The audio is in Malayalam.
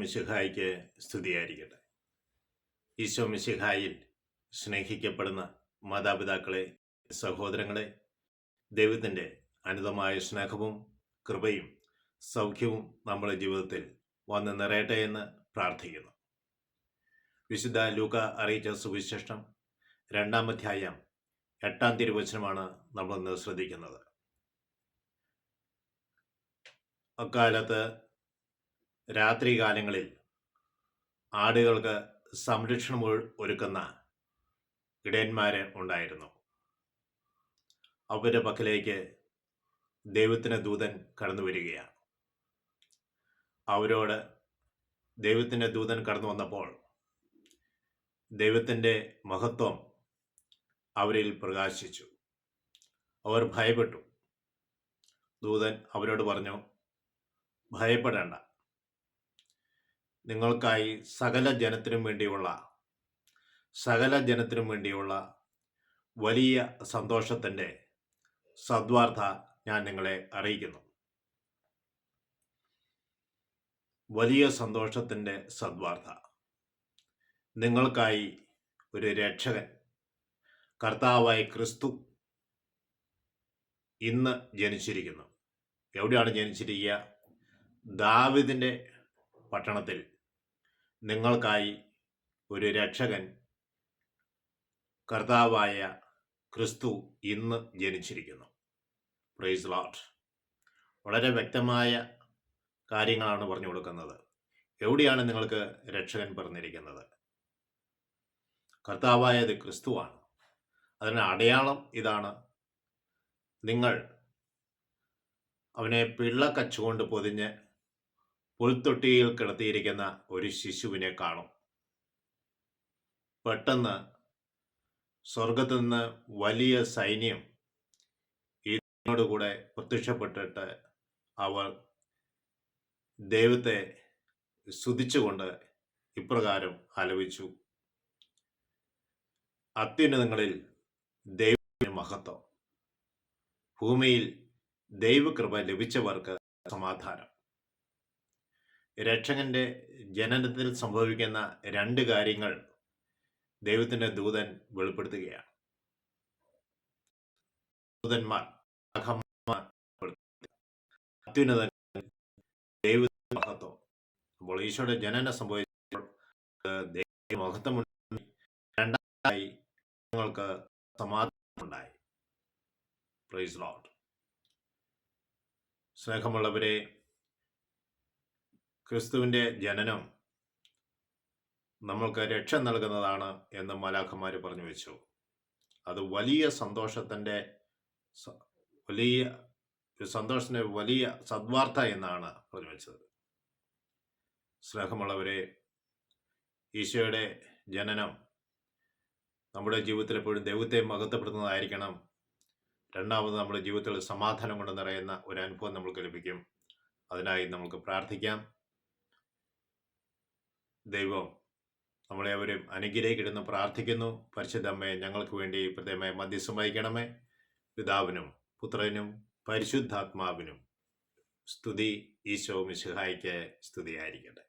മിശിഹായിക്ക് സ്തുതിയായിരിക്കട്ടെ. ഈശോ മിശിഹായിൽ സ്നേഹിക്കപ്പെടുന്ന മാതാപിതാക്കളെ, സഹോദരങ്ങളെ, ദൈവത്തിൻ്റെ അനന്തമായ സ്നേഹവും കൃപയും സൗഖ്യവും നമ്മുടെ ജീവിതത്തിൽ വന്ന് നിറയട്ടെ എന്ന് പ്രാർത്ഥിക്കുന്നു. വിശുദ്ധ ലൂക്ക അറിയിച്ച സുവിശേഷം 2-ാം അധ്യായം 8-ാം തിരുവചനമാണ് നമ്മളിന്ന് ശ്രദ്ധിക്കുന്നത്. അക്കാലത്ത് രാത്രികാലങ്ങളിൽ ആടുകൾക്ക് സംരക്ഷണം ഒരുക്കുന്ന ഇടയന്മാർ ഉണ്ടായിരുന്നു. അവരുടെ പക്കലേക്ക് ദൈവത്തിൻ്റെ ദൂതൻ കടന്നു വരികയാണ്. അവരോട് ദൈവത്തിൻ്റെ ദൂതൻ കടന്നു വന്നപ്പോൾ ദൈവത്തിൻ്റെ മഹത്വം അവരിൽ പ്രകാശിച്ചു. അവർ ഭയപ്പെട്ടു. ദൂതൻ അവരോട് പറഞ്ഞു, ഭയപ്പെടേണ്ട, നിങ്ങൾക്കായി സകല ജനത്തിനും വേണ്ടിയുള്ള വലിയ സന്തോഷത്തിൻ്റെ സദ്വാർത്ത ഞാൻ നിങ്ങളെ അറിയിക്കുന്നു. വലിയ സന്തോഷത്തിൻ്റെ സദ്വാർത്ത. നിങ്ങൾക്കായി ഒരു രക്ഷകൻ, കർത്താവായ ക്രിസ്തു ഇന്ന് ജനിച്ചിരിക്കുന്നു. എവിടെയാണ് ജനിച്ചിരിക്കുക? ദാവീദിൻ്റെ പട്ടണത്തിൽ നിങ്ങൾക്കായി ഒരു രക്ഷകൻ, കർത്താവായ ക്രിസ്തു ഇന്ന് ജനിച്ചിരിക്കുന്നു. Praise Lord. വളരെ വ്യക്തമായ കാര്യങ്ങളാണ് പറഞ്ഞു കൊടുക്കുന്നത്. എവിടെയാണ് നിങ്ങൾക്ക് രക്ഷകൻ പറഞ്ഞിരിക്കുന്നത്? കർത്താവായത് ക്രിസ്തുവാണ്. അതിന് അടയാളം ഇതാണ്. നിങ്ങൾ അവനെ പിള്ളക്കച്ചുകൊണ്ട് പൊതിഞ്ഞ് പുൽത്തൊട്ടിയിൽ കിടത്തിയിരിക്കുന്ന ഒരു ശിശുവിനെ കാണും. പെട്ടെന്ന് സ്വർഗത്തു നിന്ന് വലിയ സൈന്യം ഇതിനോടുകൂടെ പ്രത്യക്ഷപ്പെട്ടിട്ട് അവർ ദൈവത്തെ സ്തുതിച്ചുകൊണ്ട് ഇപ്രകാരം ആലപിച്ചു: അത്യുന്നതങ്ങളിൽ ദൈവത്തിന് മഹത്വം, ഭൂമിയിൽ ദൈവകൃപ ലഭിച്ചവർക്ക് സമാധാനം. രക്ഷകന്റെ ജനനത്തിൽ സംഭവിക്കുന്ന 2 കാര്യങ്ങൾ ദൈവത്തിൻ്റെ ദൂതൻ വെളിപ്പെടുത്തുകയാണ്. ദൂതന്മാർ, അത്യുന്നത ദൈവത്തിന്റെ മഹത്വം. അപ്പോൾ ഈശോയുടെ ജനനം സംഭവിച്ചപ്പോൾ ദൈവ മഹത്വമുണ്ടായി. രണ്ടാമതായി നിങ്ങൾക്ക് സമാധാനമുണ്ടായി. Praise Lord. സ്നേഹമുള്ളവരെ, ക്രിസ്തുവിൻ്റെ ജനനം നമ്മൾക്ക് രക്ഷ നൽകുന്നതാണ് എന്ന് മാലാഖമാർ പറഞ്ഞു വെച്ചു. അത് വലിയ സന്തോഷത്തിൻ്റെ വലിയ സദ്വാർത്ത എന്നാണ് പറഞ്ഞു വെച്ചത്. സ്നേഹമുള്ളവരെ, ഈശോയുടെ ജനനം നമ്മുടെ ജീവിതത്തിൽ എപ്പോഴും ദൈവത്തെ മഹത്വപ്പെടുത്തുന്നതായിരിക്കണം. രണ്ടാമത് നമ്മുടെ ജീവിതത്തിൽ സമാധാനം കൊണ്ട് നിറയുന്ന ഒരു അനുഭവം നമ്മൾക്ക് ലഭിക്കും. അതിനായി നമുക്ക് പ്രാർത്ഥിക്കാം. ദൈവം നമ്മളെ അവരും അനുഗ്രഹിക്കണമെന്ന് പ്രാർത്ഥിക്കുന്നു. പരിശുദ്ധ അമ്മയെ ഞങ്ങൾക്ക് വേണ്ടി പ്രത്യേകമായി മധ്യസ്ഥം വഹിക്കണമേ. പിതാവിനും പുത്രനും പരിശുദ്ധാത്മാവിനും സ്തുതി. ഈശോ മിശിഹായ്ക്ക് സ്തുതിയായിരിക്കട്ടെ.